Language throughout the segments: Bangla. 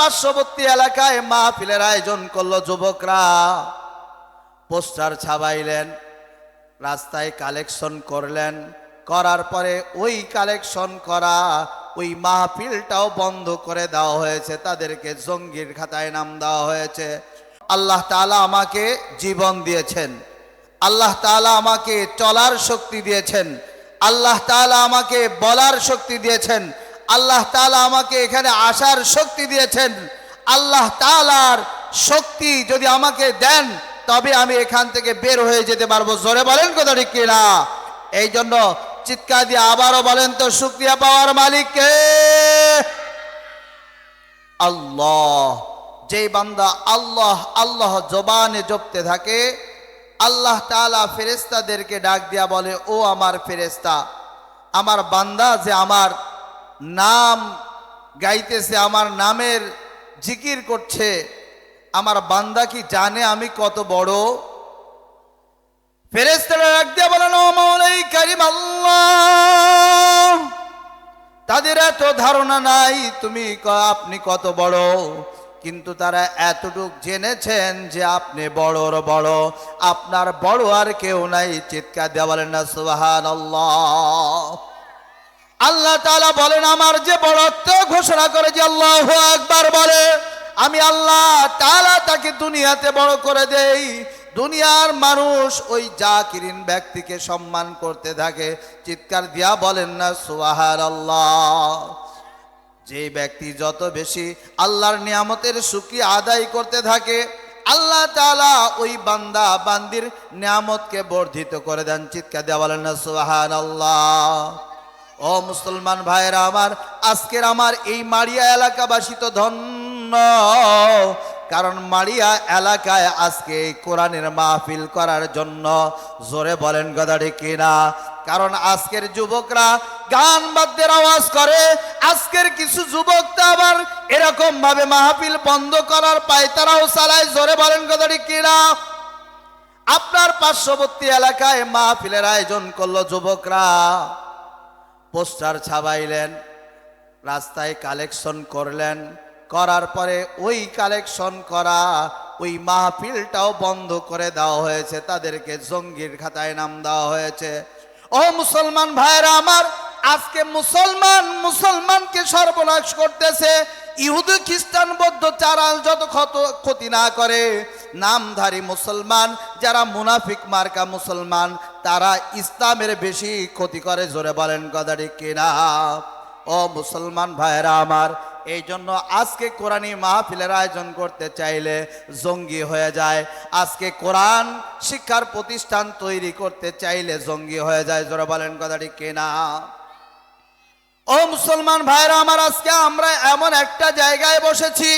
পার্শ্ববর্তী এলাকায় মাহফিলের আয়োজন করলো যুবকরা, পোস্টার ছাপাইলেন, রাস্তায় কালেকশন করলেন, করার পরে ওই কালেকশন করা ওই মাহফিলটাও বন্ধ করে দেওয়া হয়েছে, তাদেরকে জঙ্গির খাতায় নাম দেওয়া হয়েছে। আল্লাহ তাআলা আমাকে জীবন দিয়েছেন, আল্লাহ তাআলা আমাকে চলার শক্তি দিয়েছেন, আল্লাহ তাআলা আমাকে বলার শক্তি দিয়েছেন, আল্লাহ তাআলা আমাকে এখানে আসার শক্তি দিয়েছেন। আল্লাহ তাআলার শক্তি যদি আমাকে দেন তবে আমি এখান থেকে বের হয়ে যেতে পারবো। জোরে বলেন কথা ঠিক কিনা? এই জন্য চিৎকার দিয়ে আবারও বলেন তো, শুকরিয়া পাওয়ার মালিক কে? আল্লাহ। যেই বান্দা আল্লাহ আল্লাহ জবানে জপতে থাকে, আল্লাহ তাআলা ফেরেশতাদেরকে ডাক দিয়া বলে, ও আমার ফেরেশতা, আমার বান্দা যে আমার নাম গাইতেছে, আমার নামের জিকির করছে, আমার বান্দা কি জানে আমি কত বড়? ফেরেশতারা ডাক দিয়া বলেন, ও মাওলাই কারীম আল্লাহ, তাদের এত ধারণা নাই তুমি আপনি কত বড়, কিন্তু তারা এতটুক জেনেছেন যে আপনি বড়র বড়, আপনার বড় আর কেউ নাই। চিৎকার দিয়ে বলেন না সুবহানাল্লাহ। আল্লাহ তাআলা বলেন, আমার যে বড়ত্ব ঘোষণা করে যে আল্লাহু আকবার বলে, আমি আল্লাহ তাআলা তাকে দুনিয়াতে বড় করে দেই। দুনিয়ার মানুষ ওই জাকিরিন ব্যক্তিকে সম্মান করতে থাকে। চিৎকার দিয়া বলেন না সুবহানাল্লাহ। যে ব্যক্তি যত বেশি আল্লাহর নিয়ামতের শুকরিয়া আদায় করতে থাকে, আল্লাহ তাআলা ওই বান্দা বান্দির নিয়ামতকে বর্ধিত করে দেন। চিৎকার দিয়া বলেন না সুবহানাল্লাহ। ও মুসলমান ভাইরা আমার, আজকের আমার এই মাড়িয়া এলাকাবাসী তো ধন্য, কারণ মাড়িয়া এলাকায় আজকে কোরআনের মাহফিল করার জন্য। জোরে বলেন কথা ঠিক কিনা? কারণ আজকের যুবকরা গান বাদ্যের আওয়াজ করে, আজকের কিছু যুবক তো আবার এরকম ভাবে মাহফিল বন্ধ করার পায়তারাও চালায়। জোরে বলেন কথা ঠিক কিনা? আপনার পার্শ্ববর্তী এলাকায় মাহফিলের আয়োজন করলো যুবকরা, পোস্টার ছাপাইলেন, রাস্তায় কালেকশন করলেন, করার পরে ওই কালেকশন করা ওই মাহফিলটাও বন্ধ করে দেওয়া হয়েছে, তাদেরকে জঙ্গির খাতায় নাম দেওয়া হয়েছে। ও মুসলমান ভাইরা আমার, আজকে মুসলমানকে সর্বনাশ করতেছে। ইহুদি খ্রিস্টান বৌদ্ধ চারাল যত ক্ষতি না করে, নামধারী মুসলমান যারা মুনাফিক মার্কা মুসলমান, তারা ইসলামের বেশি ক্ষতি করে। জোরে বলেন কথা ঠিক কিনা? ও মুসলমান ভাইরা আমার, এই জন্য আজকে কোরআনী মাহফিলের আয়োজন করতে চাইলে জঙ্গি হয়ে যায়। আজকে কোরআন শিক্ষার প্রতিষ্ঠান তৈরি করতে চাইলে জঙ্গি হয়ে যায়। জোরে বলেন কথা ঠিক কিনা? ও মুসলমান ভাইরা আমার, আজকে আমরা এমন একটা জায়গায় বসেছি,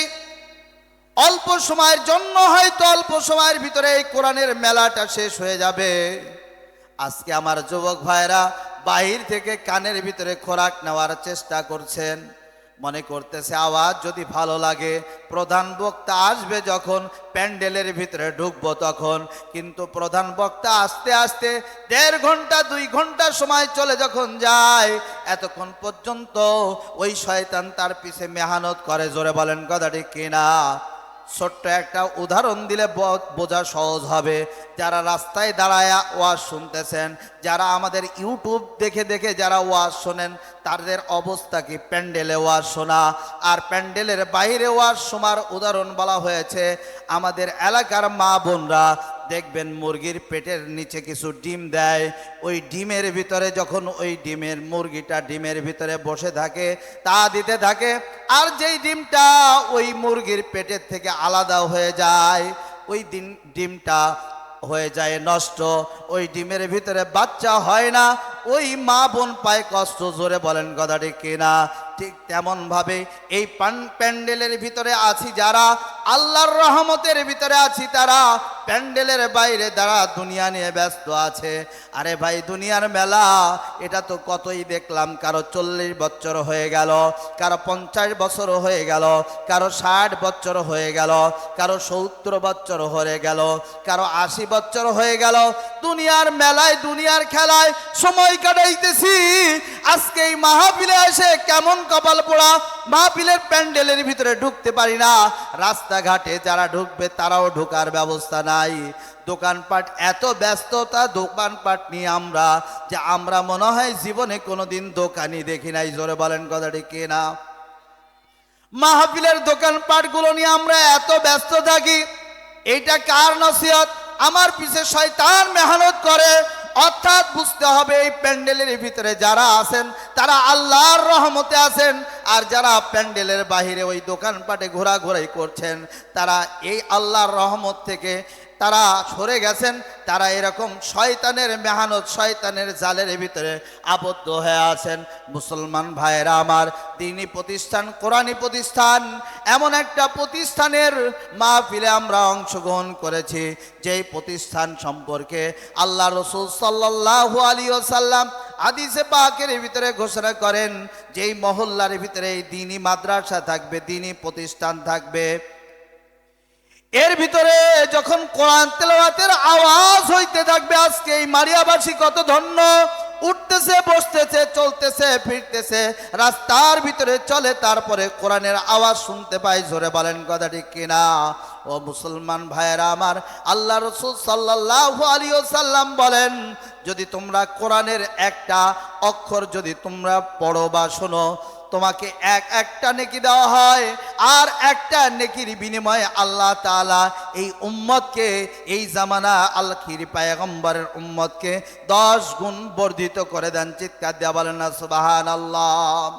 অল্প সময়ের জন্য, হয়তো অল্প সময়ের ভিতরে এই কোরআনের মেলাটা শেষ হয়ে যাবে। আজকে আমার যুবক ভাইরা বাহির থেকে কানের ভিতরে খোরাক নেওয়ার চেষ্টা করছেন, মনে করতেছে আওয়াজ যদি ভালো লাগে প্রধান বক্তা আসবে, যখন প্যান্ডেলের ভিতরে ঢুকবো তখন। কিন্তু প্রধান বক্তা আসতে আসতে 1.5 ঘন্টা 2 ঘন্টা সময় চলে যখন যায়, এতক্ষণ পর্যন্ত ওই শয়তান তার পিছে মেহনত করে। জোরে বলেন কথা ঠিক কিনা? ছোট্ট একটা উদাহরণ দিলে বোঝা সহজ হবে। যারা রাস্তায় দাঁড়ায় ওয়াজ শুনতেছেন, যারা আমাদের ইউটিউব দেখে দেখে যারা ওয়াজ শোনেন, তাদের অবস্থা কি? প্যান্ডেলে ওয়াজ শোনা আর প্যান্ডেলের বাইরে ওয়াজ শোনার উদাহরণ বলা হয়েছে। আমাদের এলাকার মা বোনরা দেখবেন মুরগির পেটের নিচে কিছু ডিম দেয়, ওই ডিমের ভিতরে যখন ওই মুরগিটা ডিমের ভিতরে বসে থাকে, তা দিতে থাকে, আর যেই ডিমটা ওই মুরগির পেটের থেকে আলাদা হয়ে যায়, ওই ডিমটা হয়ে যায় নষ্ট, ওই ডিমের ভিতরে বাচ্চা হয় না, ওই মা বোন পায় কষ্ট। জোরে বলেন কথা ঠিক কিনা? ঠিক তেমন ভাবে এই প্যান্ডেলের ভিতরে আছি যারা, আল্লাহর রহমতের ভিতরে আছি, তারা প্যান্ডেলের বাইরে তারা দুনিয়া নিয়ে ব্যস্ত আছে। আরে ভাই, দুনিয়ার মেলা এটা তো কতই দেখলাম, কারো 40 বছর হয়ে গেল, কারো 50 বছর হয়ে গেল, কারো 60 বছর হয়ে গেল, কারো 70 বছর হয়ে গেল, কারো 80 বছর হয়ে গেল। দুনিয়ার মেলায় দুনিয়ার খেলায় সময় কাটাইতেছি। আজকে এই মাহফিলে এসে কেমন কপাল পোড়া, মাহফিলের প্যান্ডেলের ভিতরে ঢুকতে পারি না। রাস্তাঘাটে যারা ঢুকবে তারাও ঢোকার ব্যবস্থা নাই। দোকানপাট এত ব্যস্ততা দোকানপাট নিয়ে আমরা, যে আমরা মনে হয় জীবনে কোনোদিন দোকানই দেখি নাই। জোরে বলেন কথাটি কে না? মাহফিলের দোকানপাট গুলো নিয়ে আমরা এত ব্যস্ত থাকি। এইটা কার নসিহত? আমার পিছে শয়তান মেহনত করে। অর্থাৎ বুঝতে হবে, এই প্যান্ডেলের ভিতরে যারা আছেন তারা আল্লাহর রহমতে আছেন, আর যারা প্যান্ডেলের বাহিরে ওই দোকানপাটে ঘোরাঘুরাই করছেন তারা এই আল্লাহর রহমত থেকে তারা সরে গেছেন। তারা এরকম শয়তানের মেহনত, শয়তানের জালের ভিতরে আবদ্ধ হয়ে আছেন। মুসলমান ভাইয়েরা আমার, দ্বীনি প্রতিষ্ঠান, কোরআনী প্রতিষ্ঠান, এমন একটা প্রতিষ্ঠানের মাহফিলে আমরা অংশগ্রহণ করেছি যেই প্রতিষ্ঠান সম্পর্কে আল্লাহ রাসূল সাল্লাল্লাহু আলাইহি ওয়াসাল্লাম হাদিসে পাকের ভিতরে ঘোষণা করেন, যেই মহল্লার ভিতরে এই দ্বীনি মাদ্রাসা থাকবে, দ্বীনি প্রতিষ্ঠান থাকবে, এর ভিতরে যখন কোরআন তেলাওয়াতের আওয়াজ হইতে থাকবে, আজকে এই মারিয়াবাসী কত ধন্য। উঠতেছে, বসতেছে, চলতেছে, ফিরতেছে, রাস্তার ভিতরে চলে, তারপরে কোরআনের আওয়াজ শুনতে পাই। জোরে বলেন কথাটি কিনা? ও মুসলমান ভাইয়েরা আমার, আল্লাহ রাসূল সাল্লাল্লাহু আলাইহি ওয়াসাল্লাম বলেন, যদি তোমরা কোরআনের একটা অক্ষর যদি তোমরা পড়ো বা শোনো, তোমাকে একটা নেকি দেওয়া হয়, আর একটা নেকির বিনিময়ে আল্লাহ তাআলা এই উম্মতকে, এই জামানা আখির পয়গম্বরের উম্মতকে 10 গুণ বর্ধিত করে দেন। চিৎকার দিয়ে বলেন না সুবহানাল্লাহ।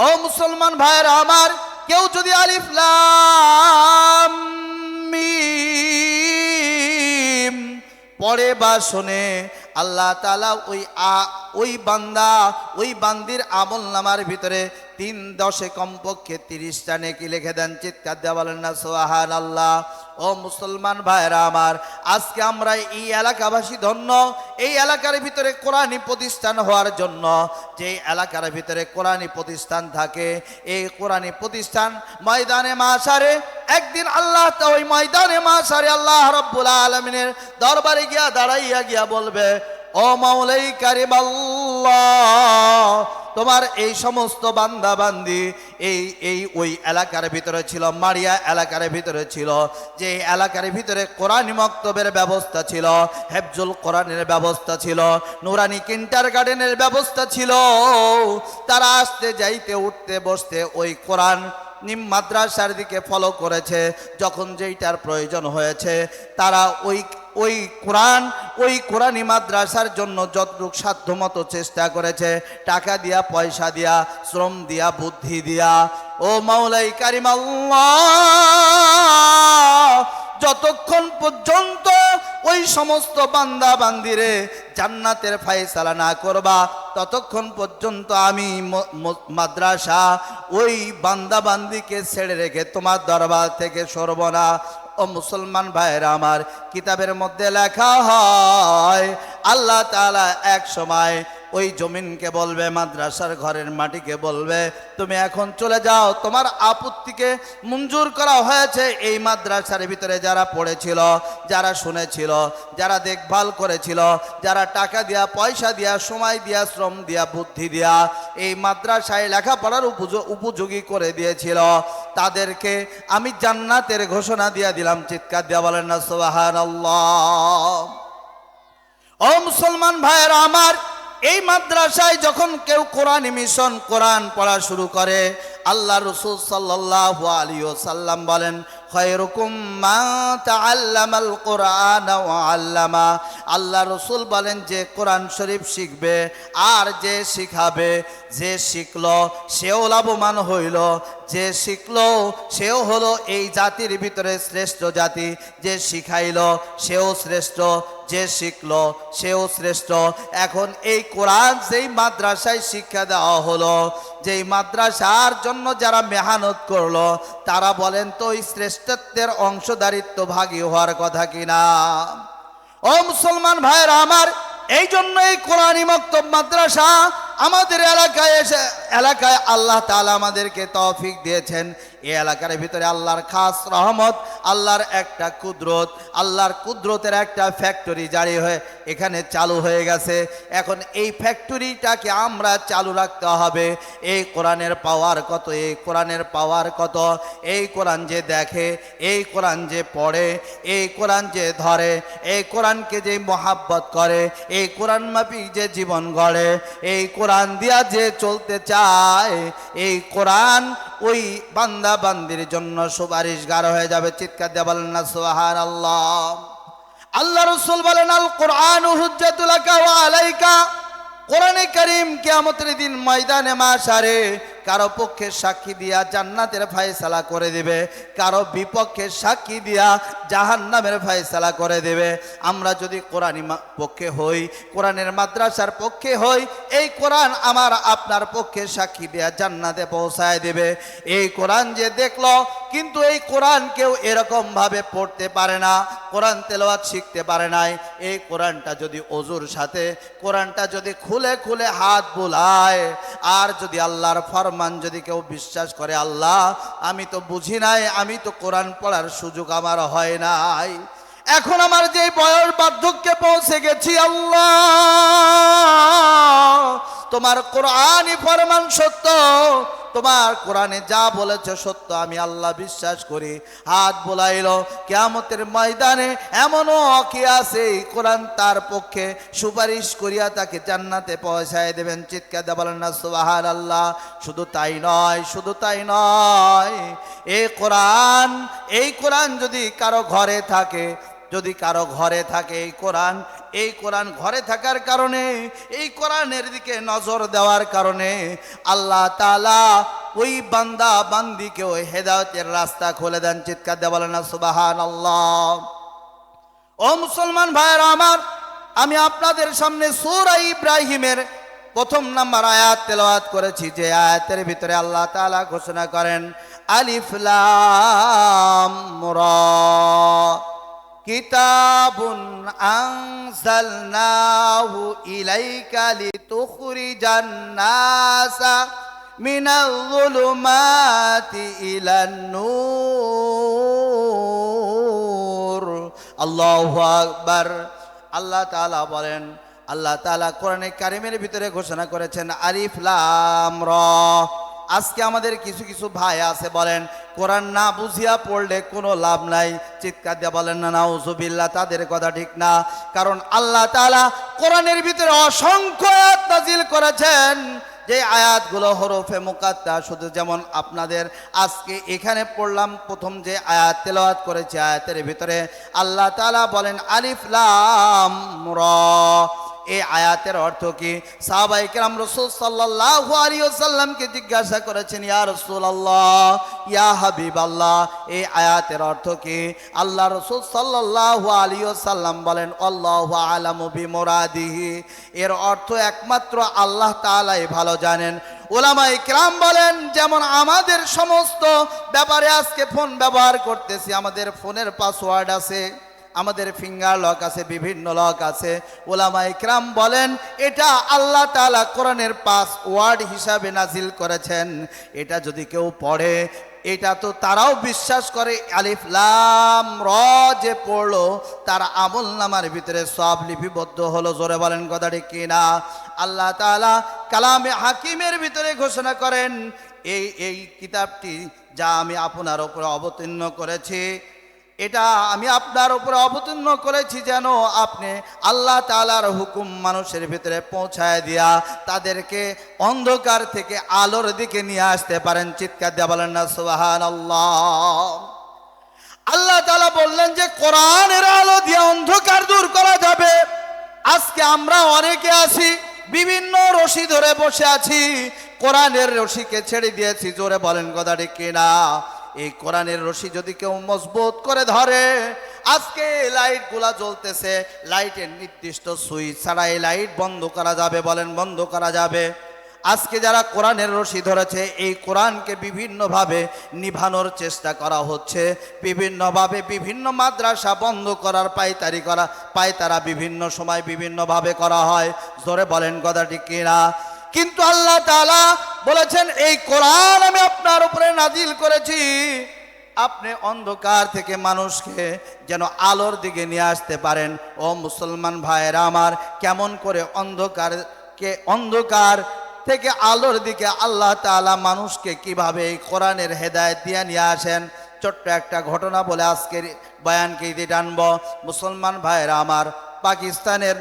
ও মুসলমান ভাইয়েরা আমার, কেউ যদি আলিফ লাম মিম পড়ে বা শোনে, আল্লাহ তাআলা ওই বান্দা, ওই বান্দির আমল নামার ভিতরে 3-10 কমপক্ষে 30টা নেকি লিখে দেন। চিৎকার দিয়ে বলেন না সুবহানাল্লাহ। ও মুসলমান ভাইরা আমার, আজকে আমরা এই এলাকাবাসী ধন্য, এই এলাকার ভিতরে কোরআনী প্রতিষ্ঠান হওয়ার জন্য। যে এলাকার ভিতরে কোরআনী প্রতিষ্ঠান থাকে, এই কোরআনী প্রতিষ্ঠান ময়দানে মাশারে একদিন আল্লাহ ওই ময়দানে মাশারে আল্লাহ রাব্বুল আলামিনের দরবারে গিয়া দাঁড়াইয়া গিয়া বলবে, ও মাওলাই কারিম আল্লাহ, তোমার এই সমস্ত বান্দা বান্দি ওই এলাকার ভিতরে ছিল, মারিয়া এলাকার ভিতরে ছিল, যে এলাকার ভিতরে কোরআনী মক্তবের ব্যবস্থা ছিল, হেফজুল কোরআনের ব্যবস্থা ছিল, নুরানি কিন্ডারগার্টেনের ব্যবস্থা ছিল। তারা আসতে যাইতে উঠতে বসতে ওই কোরআন মাদ্রাসার দিকে ফলো করেছে। যখন যেইটার প্রয়োজন হয়েছে তারা ওই কোরআনী মাদ্রাসার জন্য যতটুকু সাধ্যমতো চেষ্টা করেছে, টাকা দিয়া, পয়সা দিয়া, শ্রম দিয়া, বুদ্ধি দিয়া। ও মাওলাই কারিম আল্লাহ, যতক্ষণ পর্যন্ত ওই সমস্ত বান্দা বান্দিরে জান্নাতের ফায়সালা না করবা, ততক্ষণ পর্যন্ত আমি মাদ্রাসা ওই বান্দা বান্দিকে ছেড়ে রেখে তোমার দরবার থেকে সরব না। ও মুসলমান ভাইরা আমার, কিতাবের মধ্যে লেখা হয় আল্লাহ তাআলা এক সময় ওই জমিনকে বলবে, মাদ্রাসার ঘরের মাটিকে বলবে, তুমি এখন চলে যাও, তোমার আপত্তিকে মঞ্জুর করা হয়েছে। এই মাদ্রাসার ভিতরে যারা পড়েছিল, যারা শুনেছিল, যারা দেখভাল করেছিল, যারা টাকা দিয়া, পয়সা দিয়া, সময় দিয়া, শ্রম দিয়া, বুদ্ধি দিয়া এই মাদ্রাসায় লেখাপড়ার উপযোগী করে দিয়েছিল, তাদেরকে আমি জান্নাতের ঘোষণা দিয়া দিলাম। চিৎকার দিয়া বলেন না সুবহানাল্লাহ। ও মুসলমান ভাইয়েরা আমার, এই মাদ্রাসায় যখন কেউ কোরআন মিশন, কোরআন পড়া শুরু করে, আল্লাহ রাসূল সাল্লাল্লাহু আলাইহি ওয়াসাল্লাম বলেন, খায়রুকুম মান তাআল্লামাল কোরআন ওয়া আল্লামা। আল্লাহ রাসূল বলেন, যে কোরআন শরীফ শিখবে আর যে শিখাবে, যে শিখলো সেও লাভবান হইল, যে শিখলো সেও হলো এই জাতির ভিতরে শ্রেষ্ঠ জাতি, যে শিখাইলো সেও শ্রেষ্ঠ, যে শিখলো সেও শ্রেষ্ঠ। এখন এই কোরআন যেই মাদ্রাসায় শিক্ষা দেওয়া হলো, যেই মাদ্রাসার জন্য যারা মেহনত করলো, তারা বলেন তো ওই শ্রেষ্ঠত্বের অংশদারিত্ব ভাগী হওয়ার কথা কিনা? ও মুসলমান ভাইরা আমার, এই জন্য এই কোরআনী মক্তব মাদ্রাসা আমাদের এলাকায় আল্লাহ তাআলা আমাদেরকে তৌফিক দিয়েছেন। এই এলাকার ভিতরে আল্লাহর খাস রহমত, আল্লাহর একটা কুদরত, আল্লাহর কুদরতের একটা ফ্যাক্টরি জারি হয়ে এখানে চালু হয়ে গেছে। এখন এই ফ্যাক্টরিটাকে আমরা চালু রাখতে হবে। এই কোরআনের পাওয়ার কত, এই কোরআনের পাওয়ার কত! এই কোরআন যে দেখে, এই কোরআন যে পড়ে, এই কোরআন যে ধরে, এই কোরআনকে যে মহাব্বত করে, এই কোরআন মাফিক যে জীবন গড়ে, এই কোরআন দিয়া যে চলতে চায়, এই কোরআন ওই বান্দা বান্দির জন্য সুপারিশগার হয়ে যাবে। চিৎকার দিয়ে বলেন না সুবহানাল্লাহ। আল্লাহ রাসূল বলেন, আল কোরআন হুজ্জাতুল লাকা ওয়া আলাইকা। কোরআনে কারীম কিয়ামতের দিন ময়দানে মাশারে কারো পক্ষে সাক্ষী দিয়া জান্নাতের ফয়সালা করে দিবে, কারো বিপক্ষে সাক্ষী দিয়া জাহান্নামের ফয়সালা করে দেবে। আমরা যদি কোরআনী পক্ষে হই, কোরআনের মাদ্রাসার পক্ষে হই, এই কোরআন আমার আপনার পক্ষে সাক্ষী দিয়া জান্নাতে পৌঁছায় দেবে। এই কোরআন যে দেখলো, কিন্তু এই কোরআন কেউ এরকম ভাবে পড়তে পারে না, কোরআন তেলাওয়াত শিখতে পারে নাই। এই কোরআনটা যদি ওযুর সাথে, কোরআনটা যদি খুলে খুলে হাত বুলায়, আর যদি আল্লাহর ফরমান যদি কেউ বিশ্বাস করে, আল্লাহ আমি তো বুঝি নাই, আমি তো কোরআন পড়ার সুযোগ আমার হয় নাই, এখন আমার যে বয়স বার্ধক্যে পৌঁছে গেছি, আল্লাহ তোমার কোরআনই ফরমান সত্য, তোমার কোরআনে যা বলেছে সত্য, আমি আল্লাহ বিশ্বাস করি। হাত বোলাইলো। কিয়ামতের ময়দানে এমনও কি আছে, এই কোরআন তার পক্ষে সুপারিশ করিয়া তাকে জান্নাতে পৌঁছায় দেবেন। চিৎকার দিয়ে বলেন না সুবহানাল্লাহ। শুধু তাই নয়, শুধু তাই নয়, এই কোরআন যদি কারো ঘরে থাকে, যদি কারো ঘরে থাকে এই কোরআন ঘরে থাকার কারণে, এই কোরআনের দিকে নজর দেওয়ার কারণে আল্লাহ তাআলা ওই বান্দা বান্দিকে ওই হেদায়েতের রাস্তা খুলে দেন। চিৎকার দিয়ে বলেন না সুবহানাল্লাহ। ও মুসলমান ভাইরা আমার, আমি আপনাদের সামনে সূরা ইব্রাহিমের 1 নম্বর আয়াত তেলাওয়াত করেছি, যে আয়াতের ভিতরে আল্লাহ তাআলা ঘোষণা করেন, আলিফ লাম রা কিতাবুন আনজালনাহু ইলাইকা লিতুখরিজান নাসা মিনাল যুলুমাতি ইলান নূর। আল্লাহু আকবার। আল্লাহ তাআলা বলেন, আল্লাহ তাআলা কোরআনে কারিমের ভিতরে ঘোষণা করেছেন আলিফ লাম রা। আজকে আমাদের কিছু কিছু ভাই আছে বলেন কোরআন না বুঝিয়া পড়লে কোনো লাভ নাই। চিৎকার দিয়ে বলেন না নাউজুবিল্লাহ, তাদের কথা ঠিক না। কারণ আল্লাহ তাআলা কোরআনের ভিতরে অসংখ্য আয়াত নাজিল করেছেন, যে আয়াতগুলো হরফে মুকাত্তা। শুধু যেমন আপনাদের আজকে এখানে পড়লাম, প্রথম যে আয়াত তেলাওয়াত করেছে, আয়াতের ভিতরে আল্লাহ তাআলা বলেন আলিফ লাম রা। এই আয়াতের অর্থ কি? সাহাবায়ে কেরাম রাসূল সাল্লাল্লাহু আলাইহি ওয়াসাল্লামকে জিজ্ঞাসা করেছেন, ইয়া রাসূলুল্লাহ, ইয়া হাবিবাল্লাহ, এই আয়াতের অর্থ কি? আল্লাহ রাসূল সাল্লাল্লাহু আলাইহি ওয়াসাল্লাম বলেন, আল্লাহু আ'লামু বিমুরাদিহি। এর অর্থ একমাত্র আল্লাহ তাআলাই ভালো জানেন। উলামায়ে কেরাম বলেন, যেমন আমাদের সমস্ত ব্যাপারে আজকে ফোন ব্যবহার করতেছি, আমাদের ফোনের পাসওয়ার্ড আছে, আমাদের ফিঙ্গার লক আছে, বিভিন্ন লক আছে। উলামায়ে কেরাম বলেন এটা আল্লাহ তাআলা কোরআনের পাসওয়ার্ড হিসাবে নাজিল করেছেন। এটা যদি কেউ পড়ে, এটা তো তারাও বিশ্বাস করে আলিফ লাম রা যে পড়লো তার আমল নামার ভিতরে সব লিপিবদ্ধ হলো। জোরে বলেন কথা ঠিক কিনা? আল্লাহ তাআলা কালামে হাকিমের ভিতরে ঘোষণা করেন, এই কিতাবটি যা আমি আপনার উপরে অবতীর্ণ করেছি, এটা আমি আপনার উপরে অবতীর্ণ করেছি যেন আপনি আল্লাহ তাআলার হুকুম মানুষের ভিতরে পৌঁছায় দিয়া তাদেরকে অন্ধকার থেকে আলোর দিকে নিয়ে আসতে পারেন। চিৎকার দিয়ে বলেন না সুবহানাল্লাহ। আল্লাহ তাআলা বললেন যে কোরআনের আলো দিয়ে অন্ধকার দূর করা যাবে। আজকে আমরা অনেকে আছি বিভিন্ন রশি ধরে বসে আছি, কোরআনের রশিকে ছেড়ে দিয়েছি। জোরে বলেন কথা ঠিক কিনা? এই কোরআনের রশি যদি কেউ মজবুত করে ধরে, আজকে লাইটগুলা জ্বলতেছে, লাইটের নির্দিষ্ট সুইচ ছাড়া এই লাইট বন্ধ করা যাবে? বলেন বন্ধ করা যাবে? আজকে যারা কোরআনের রশি ধরেছে, এই কোরআনকে বিভিন্নভাবে নিভানোর চেষ্টা করা হচ্ছে, বিভিন্নভাবে বিভিন্ন মাদ্রাসা বন্ধ করার পায়তারা বিভিন্ন সময় বিভিন্নভাবে করা হয়। জোরে বলেন কথা ঠিক কিনা? কিন্তু আল্লাহ তাআলা বলেছেন, এই কোরআন আমি আপনার উপরে নাজিল করেছি, আপনি অন্ধকার থেকে মানুষকে যেন আলোর দিকে নিয়ে আসতে পারেন। ও মুসলমান ভাইয়েরা আমার, কেমন করে অন্ধকার থেকে আলোর দিকে আল্লাহ তাআলা মানুষকে কিভাবে এই কোরআনের হেদায়েত দিয়ে নিয়ে আসেন, ছোট্ট একটা ঘটনা বলে আজকের বয়ানকে ইতি টানব। মুসলমান ভাইয়েরা আমার, পাকিস্তানের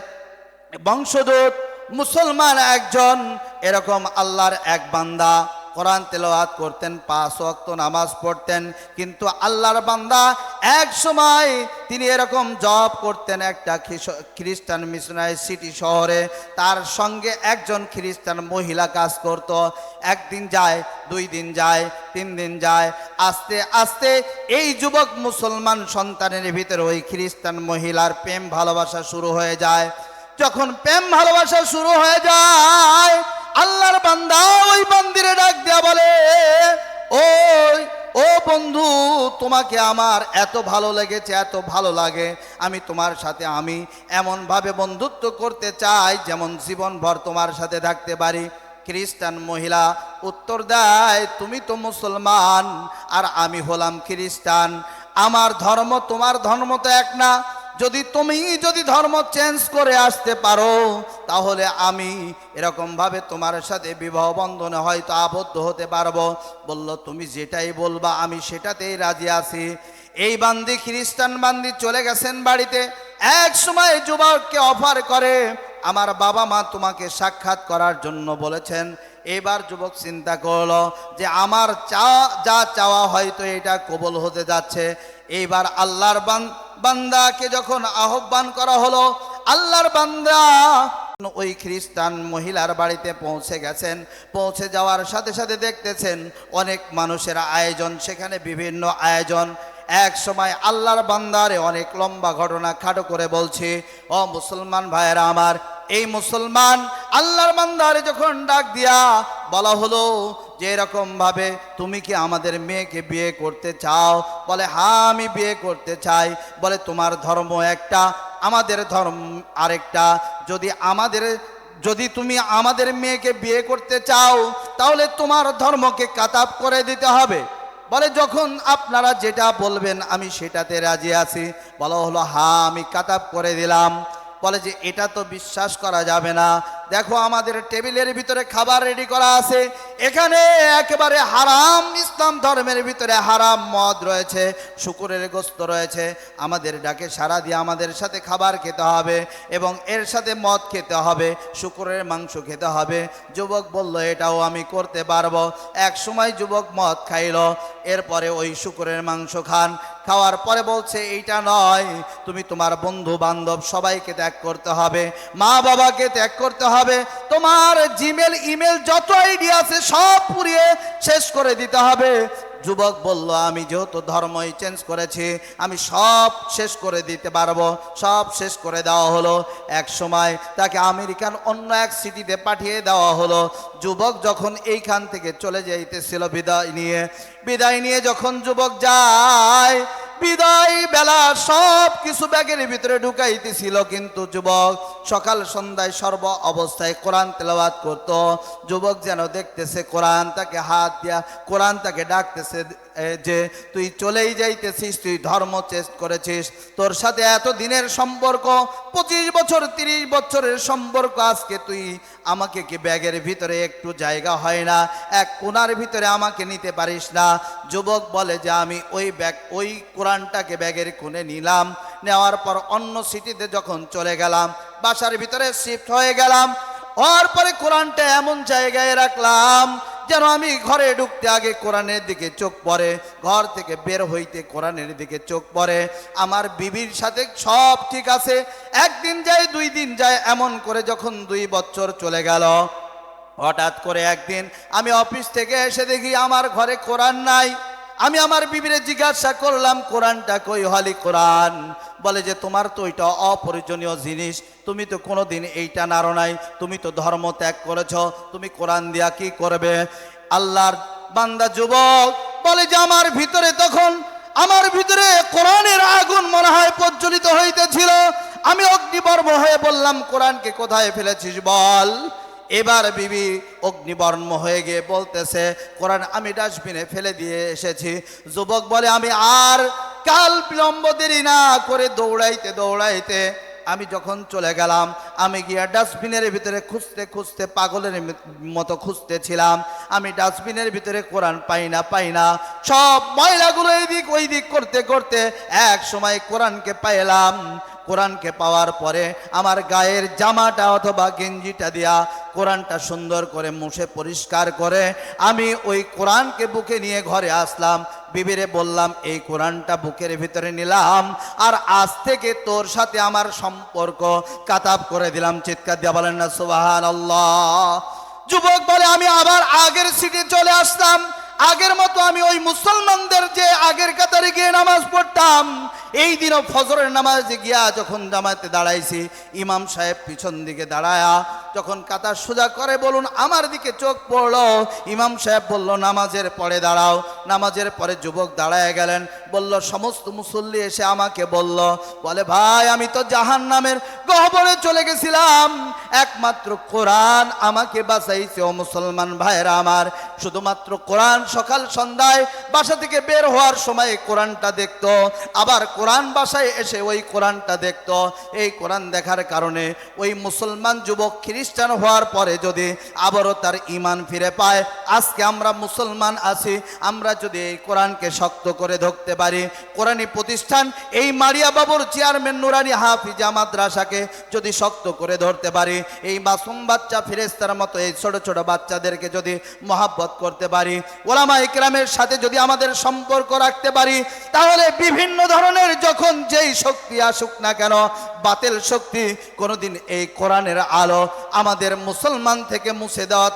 বংশোদ্ভূত মুসলমান একজন এরকম আল্লাহর এক বান্দা, কোরআন তেলাওয়াত করতেন, 5 ওয়াক্ত নামাজ পড়তেন, কিন্তু আল্লাহর বান্দা এক সময় তিনি এরকম জব করতেন একটা খ্রিস্টান মিশনারি সিটি শহরে। তার সঙ্গে একজন খ্রিস্টান মহিলা কাজ করত। একদিন যায়, 2 দিন যায়, 3 দিন যায়, আস্তে আস্তে এই যুবক মুসলমান সন্তানের ভিতরে ওই খ্রিস্টান মহিলার প্রেম ভালোবাসা শুরু হয়ে যায়। যখন প্রেম ভালোবাসা শুরু হয়ে যায়, আল্লাহর বান্দা ওই বান্দিরে ডাক দেয়া বলে, ও বন্ধু, তোমাকে আমার এত ভালো লেগেছে, এত ভালো লাগে, আমি তোমার সাথে আমি এমনভাবে বন্ধুত্ব করতে চাই যেমন জীবনভর তোমার সাথে থাকতে পারি। খ্রিস্টান মহিলা উত্তর দেয়, তুমি তো মুসলমান আর আমি হলাম খ্রিস্টান, আমার ধর্ম তোমার ধর্ম তো এক না, তুমি যদি ধর্ম চেঞ্জ করে আসতে পারো তাহলে আমি এরকমভাবে তোমার সাথে বিবাহ বন্ধনে হয়তো আবদ্ধ হতে পারবো। বলল, তুমি যেটাই বলবা আমি সেটাতেই রাজি আছি। এই বান্দি, খ্রিস্টান বান্দি চলে গেছেন বাড়িতে। এক সময় যুবককে অফার করে, আমার বাবা মা তোমাকে সাক্ষাৎ করার জন্য বলেছেন। এবার যুবক চিন্তা করলো যে আমার যা চাওয়া হয়তো এটা কবুল হতে যাচ্ছে। এইবার আল্লাহর বান্দাকে যখন আহ্বান করা হলো, আল্লাহর বান্দা ওই খ্রিস্টান মহিলার বাড়িতে পৌঁছে গেছেন। পৌঁছে যাওয়ার সাথে সাথে দেখতেছেন অনেক মানুষের আয়োজন, সেখানে বিভিন্ন আয়োজন। এক সময় আল্লাহর বান্দারে অনেক লম্বা ঘটনা খাটো করে বলছি। ও মুসলমান ভাইয়েরা আমার, এই মুসলমান আল্লাহর বান্দারে যখন ডাক দিয়া বলা হলো যে এরকম ভাবে তুমি কি আমাদের মেয়েকে বিয়ে করতে চাও? বলে, হ্যাঁ আমি বিয়ে করতে চাই। বলে, তোমার ধর্ম একটা, আমাদের ধর্ম আরেকটা, যদি তুমি আমাদের মেয়েকে বিয়ে করতে চাও তাহলে তোমার ধর্মকে কাতাব করে দিতে হবে। বলে, যখন আপনারা যেটা বলবেন আমি সেটাতে রাজি আছি। বলা হলো, হ্যাঁ আমি কাতাব করে দিলাম। বলে যে এটা তো বিশ্বাস করা যাবে না, দেখো আমাদের টেবিলের ভিতরে খাবার রেডি করা আছে, এখানে একেবারে হারাম, ইসলাম ধর্মের ভিতরে হারাম মদ রয়েছে, শুকুরের গোশত রয়েছে, আমাদের ডাকে সাড়া দিয়ে আমাদের সাথে খাবার খেতে হবে এবং এর সাথে মদ খেতে হবে, শুকুরের মাংস খেতে হবে। যুবক বলল, এটাও আমি করতে পারবো। এক সময় যুবক মদ খাইল, এরপরে ওই শুকুরের মাংস খাওয়ার পরে বলছে, এইটা নয়, তুমি তোমার বন্ধু বান্ধব সবাইকে ত্যাগ করতে হবে, মা বাবাকে ত্যাগ করতে হবে, তোমার জিমেল ইমেল যত আইডি আছে সব পুড়িয়ে শেষ করে দিতে হবে। যুবক বলল, আমি যেহেতু ধর্মই চেঞ্জ করেছি আমি সব শেষ করে দিতে পারবো। সব শেষ করে দেওয়া হলো। এক সময় তাকে আমেরিকান অন্য এক সিটিতে পাঠিয়ে দেওয়া হলো। যুবক যখন এইখান থেকে চলে যাইতেছিল বিদায় নিয়ে যখন যুবক যায়, বিদায় বেলা সব কিছু ব্যাগের ভিতরে ঢুকাইতেছিল, কিন্তু যুবক সকাল সন্ধ্যায় সর্ব অবস্থায় কোরআন তেলাওয়াত করত। যুবক যেন দেখতেছে কোরআন তাকে হাত দিয়া, কোরআন তাকে ডাকতেছে যে তুই চলেই যাইতেছিস, তুই ধর্ম চেঞ্জ করেছিস, তোর সাথে এত দিনের সম্পর্ক, 25 বছর 30 বছরের সম্পর্ক, আজকে তুই আমাকে কি ব্যাগের ভিতরে একটু জায়গা হয় না, এক কোণার ভিতরে আমাকে নিতে পারিস না? যুবক বলে যে আমি ওই কোরআনটাকে ব্যাগের কোণে নিলাম। নেওয়ার পর অন্য সিটিতে যখন চলে গেলাম, বাসার ভিতরে শিফট হয়ে গেলাম, হওয়ার পরে কোরআনটা এমন জায়গায় রাখলাম যেন আমি ঘরে ঢুকতে আগে কোরআনের দিকে চোখ পড়ে, ঘর থেকে বের হইতে কোরআনের দিকে চোখ পড়ে। আমার বিবির সাথে সব ঠিক আছে, একদিন যায় 2 দিন যায়, এমন করে যখন 2 বছর চলে গেল, হঠাৎ করে একদিন আমি অফিস থেকে এসে দেখি আমার ঘরে কোরআন নাই। আমি আমার বিবিরে জিজ্ঞাসা করলাম, কোরআনটা কই? হলি কোরআন। বলে যে তোমার তো এটা অপ্রয়োজনীয় জিনিস, তুমি তো কোনোদিন এইটা নাড়ো নাই, তুমি তো ধর্ম ত্যাগ করেছ, তুমি কোরআন দিয়া কি করবে? আল্লাহর বান্দা যুবক বলে যে আমার ভিতরে কোরআনের আগুন মনে হয় প্রজ্বলিত হইতেছিল। আমি অগ্নিবর্ম হয়ে বললাম, কোরআনকে কোথায় ফেলেছিস বল। এবার বিবি অগ্নিবর্ম হয়ে গিয়ে বলতেছে, কোরআন আমি ডাস্টবিনে ফেলে দিয়ে এসেছি। যুবক বলে, আমি আর কাল বিলম্ব দেরি না করে দৌড়াইতে আমি যখন চলে গেলাম, আমি গিয়া ডাস্টবিনের ভিতরে খুঁজতে পাগলের মতো খুঁজতেছিলাম। আমি ডাস্টবিনের ভিতরে কোরআন পাই না, সব ময়লাগুলো এইদিক ওই দিক করতে এক সময় কোরআনকে পাইলাম। কোরআনকে পাওয়ার পরে আমার গায়ের জামাটা অথবা গেঞ্জিটা দিয়া কোরআনটা সুন্দর করে মুছে পরিষ্কার করে আমি ওই কোরআনকে বুকে নিয়ে ঘরে আসলাম। বিবিরে বললাম, এই কোরআনটা বুকের ভিতরে নিলাম, আর আজ থেকে তোর সাথে আমার সম্পর্ক কাতাব করে দিলাম। চিৎকার দিয়া বলেন না সুবহানাল্লাহ। যুবক বলে, আমি আবার আগের সিটে চলে আসলাম। আগের মতো আমি ওই মুসলমানদের যে আগের কাতারে গিয়ে নামাজ পড়তাম, এই দিনও ফজরের নামাজে গিয়া যখন জামাতে দাঁড়াইছি, ইমাম সাহেব পিছন দিকে দাঁড়ায়া যখন কাতার সোজা করে, বলুন আমার দিকে চোখ পড়লো। ইমাম সাহেব বলল, নামাজের পরে দাঁড়াও। নামাজের পরে যুবক দাঁড়ায় গেলেন। বলল, সমস্ত মুসল্লি এসে আমাকে বলে ভাই, আমি তো জাহান্নামের গহ্বরে চলে গেছিলাম, একমাত্র কোরআন আমাকে বাঁচাইছে। ও মুসলমান ভাইরা আমার, শুধুমাত্র কোরআন সকাল সন্ধ্যায় বাসা থেকে বের হওয়ার সময় কোরআনটা দেখতো, আবার কোরআন বাসায় এসে ওই কোরআনটা দেখতো। এই কোরআন দেখার কারণে ওই মুসলমান যুবক খ্রিস্টান হওয়ার পরে যদি আবারও তার ঈমান ফিরে পায়, আজকে আমরা মুসলমান আছি, আমরা যদি এই কোরআনকে শক্ত করে ধরতে পারি, কোরআনী প্রতিষ্ঠান এই মারিয়া বাবুর চেয়ারম্যান নুরানি হাফিজা মাদ্রাসাকে যদি শক্ত করে ধরতে পারি, এই মাসুম বাচ্চা ফেরেশতার মতো এই ছোট ছোট বাচ্চাদেরকে যদি মহব্বত করতে পারি, ওলামা ইকরামের সাথে যদি আমাদের সম্পর্ক রাখতে পারি, তাহলে বিভিন্ন ধরনের যখন যেই শক্তি আসুক না কেন, বাতিল শক্তি কোনোদিন এই কোরআনের আলো আমাদের মুসলমান থেকে মুছে দেওয়া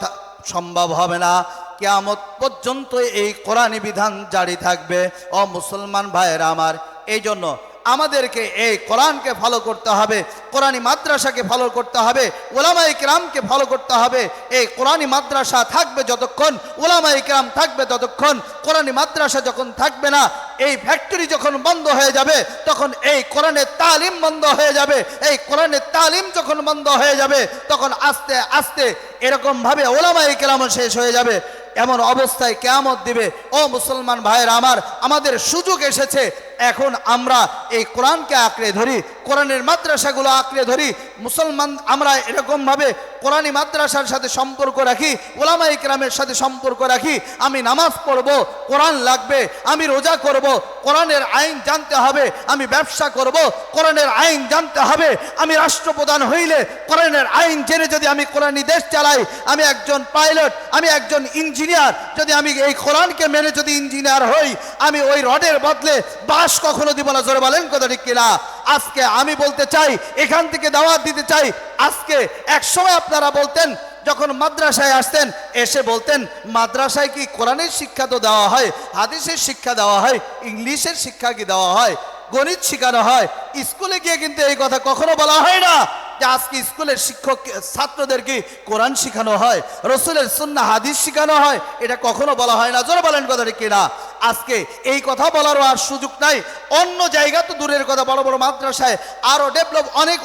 সম্ভব হবে না। কিয়ামত পর্যন্ত এই কোরআনী বিধান জারি থাকবে। ও মুসলমান ভাইয়েরা আমার, এই জন্য আমাদেরকে এই কোরআনকে ফলো করতে হবে, কোরআনী মাদ্রাসাকে ফলো করতে হবে, ওলামায়ে কেরামকে ফলো করতে হবে। এই কোরআনী মাদ্রাসা থাকবে যতক্ষণ, ওলামায়ে কেরাম থাকবে ততক্ষণ। কোরআনী মাদ্রাসা যখন থাকবে না, এই ফ্যাক্টরি যখন বন্ধ হয়ে যাবে, তখন এই কোরআনের তালিম বন্ধ হয়ে যাবে। এই কোরআনের তালিম যখন বন্ধ হয়ে যাবে, তখন আস্তে আস্তে এরকমভাবে ওলামায়ে কেরাম শেষ হয়ে যাবে। এমন অবস্থায় কিয়ামত দিবে। ও মুসলমান ভাইয়েরা আমার, আমাদের সুযোগ এসেছে, এখন আমরা এই কোরআনকে আঁকড়ে ধরি, কোরআনের মাদ্রাসাগুলো আঁকড়ে ধরি। মুসলমান আমরা এরকমভাবে কোরআনী মাদ্রাসার সাথে সম্পর্ক রাখি, ওলামা ইকরামের সাথে সম্পর্ক রাখি। আমি নামাজ পড়ব, কোরআন লাগবে। আমি রোজা করব, কোরআনের আইন জানতে হবে। আমি ব্যবসা করব, কোরআনের আইন জানতে হবে। আমি রাষ্ট্রপ্রধান হইলে কোরআনের আইন জেনে যদি আমি কোরআনী দেশ চালাই, আমি একজন পাইলট, আমি একজন ইঞ্জিনিয়ার, যদি আমি এই কোরআনকে মেনে যদি ইঞ্জিনিয়ার হই, আমি ওই রডের বদলে বাঁশ কখনো দিব না। জোরে বলেন কথা ঠিক কিনা? আজকে আমি বলতে চাই, এখান থেকে দাওয়াত দিতে চাই। আজকে এক সময় আপনারা বলতেন, যখন মাদ্রাসায় আসতেন, এসে বলতেন, মাদ্রাসায় কি কোরআনের শিক্ষা তো দেওয়া হয়, হাদিসের শিক্ষা দেওয়া হয়, ইংলিশের শিক্ষা কি দেওয়া হয়, গণিত শেখানো হয়? স্কুলে গিয়ে কিন্তু এই কথা কখনো বলা হয় না যে আজকে স্কুলের শিক্ষক ছাত্রদেরকে কোরআন শেখানো হয়, রসুলের সুন্নাহ হাদিস শেখানো হয়, এটা কখনো বলা হয় না। জোরে বলেন কথা ঠিক কিনা? আজকে এই কথা বলারও আর সুযোগ নাই। অন্য জায়গা তো দূরের কথা, বড় বড় মাদ্রাসায় আরো ডেভেলপ অনেক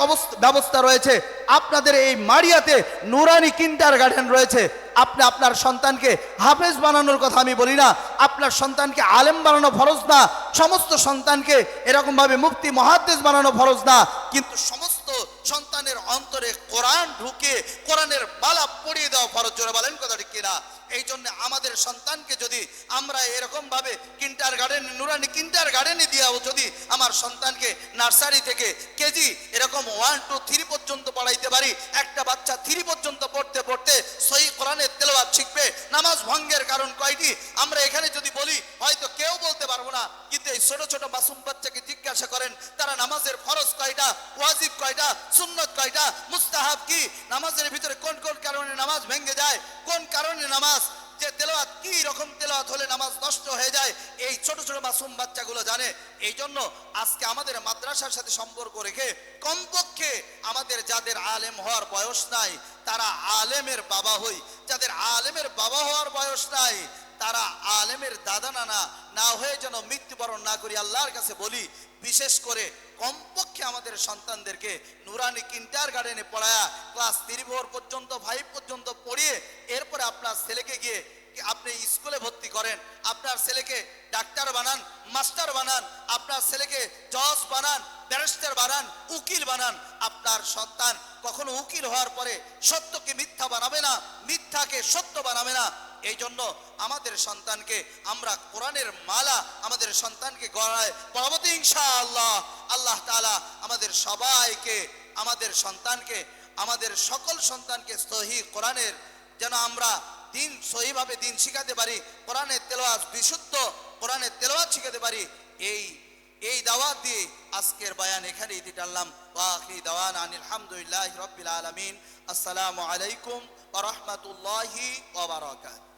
ব্যবস্থা রয়েছে। আপনাদের এই মারিয়াতে নুরানি কিন্ডারগার্টেন রয়েছে। আপনি আপনার সন্তানকে হাফেজ বানানোর কথা আমি বলি না, আপনার সন্তানকে আলেম বানানো ফরজ না, সমস্ত সন্তানকে এরকমভাবে মুফতি মুহাদ্দিস বানানো ফরজ না, কিন্তু সমস্ত সন্তানের অন্তরে কোরআন ঢুকে কোরআনের মালা পড়িয়ে দেওয়া ফরজ। জোরে বলেন কথা ঠিক কিনা? এই জন্য আমাদের সন্তানকে যদি আমরা এরকম ভাবে কিন্ডারগার্টেন, নুরানি কিন্ডারগার্টেনে দিয়েও যদি আমার সন্তানকে নার্সারি থেকে কেজি এরকম 1, 2, 3 পর্যন্ত পড়াইতে পারি, একটা বাচ্চা 3 পর্যন্ত পড়তে পড়তে সহি কোরআনের তেলাওয়াত শিখবে। নামাজ ভঙ্গের কারণ কয়টি আমরা এখানে যদি বলি, হয়তো কেউ বলতে পারবো না, কিন্তু এই ছোট ছোট মাসুম বাচ্চাকে জিজ্ঞাসা করেন তারা নামাজের ফরজ কয়টা, ওয়াজিব কয়টা, সুন্নত কয়টা, মুস্তাহাব কি, নামাজের ভিতরে কোন কোন কারণে নামাজ ভেঙে যায়, কোন কারণে নামাজ যে তেলাওয়াত কি রকম তেলাওয়াত হলে নামাজ নষ্ট হয়ে যায়, এই ছোট ছোট মাসুম বাচ্চাগুলো জানে। এই জন্য আজকে আমাদের মাদ্রাসার সাথে সম্পর্ক রেখে কমপক্ষে আমাদের যাদের আলেম হওয়ার বয়স নাই তারা আলেমের বাবা হই, যাদের আলেমের বাবা হওয়ার বয়স নাই তারা আলেমের দাদা নানা না হয়ে যেন মৃত্যুবরণ না করি। আল্লাহর কাছে বলি বিশেষ করে কমপক্ষে আমাদের সন্তানদেরকে নুরানি কিন্ডার গার্ডেনে পড়ায়া ক্লাস 3 পর্যন্ত 5 পর্যন্ত পড়িয়ে এরপরে আপনার ছেলেকে গিয়ে আপনি স্কুলে ভর্তি করেন, আপনার ছেলেকে ডাক্তার বানান, মাস্টার বানান, আপনার ছেলেকে জজ বানান, ব্যারিস্টার বানান, উকিল বানান। আপনার সন্তান কখনো উকিল হওয়ার পরে সত্যকে মিথ্যা বানাবে না, মিথ্যাকে সত্য বানাবে না। এই জন্য আমাদের সন্তানকে আমরা কোরআনের মালা আমাদের সন্তানকে গড়ায় পরবর্তী ইনশাআল্লাহ আল্লাহ তাআলা আমাদের সবাইকে, আমাদের সন্তানকে, আমাদের সকল সন্তানকে সহি কোরআনের যেন আমরা দিন সহিভাবে দিন শিখাতে পারি, কোরআনের তেলাওয়াত বিশুদ্ধ কোরআনের তেলাওয়াত শিখাতে পারি। এই দাওয়াত দিয়ে আজকের বয়ান এখানেই দিতে টানলাম। ওয়া আখিরি দাওয়ানা আনিল হামদুলিল্লাহি রাব্বিল আলামিন। আসসালামু আলাইকুম ওয়া রাহমাতুল্লাহি ওয়া বারাকাতুহু।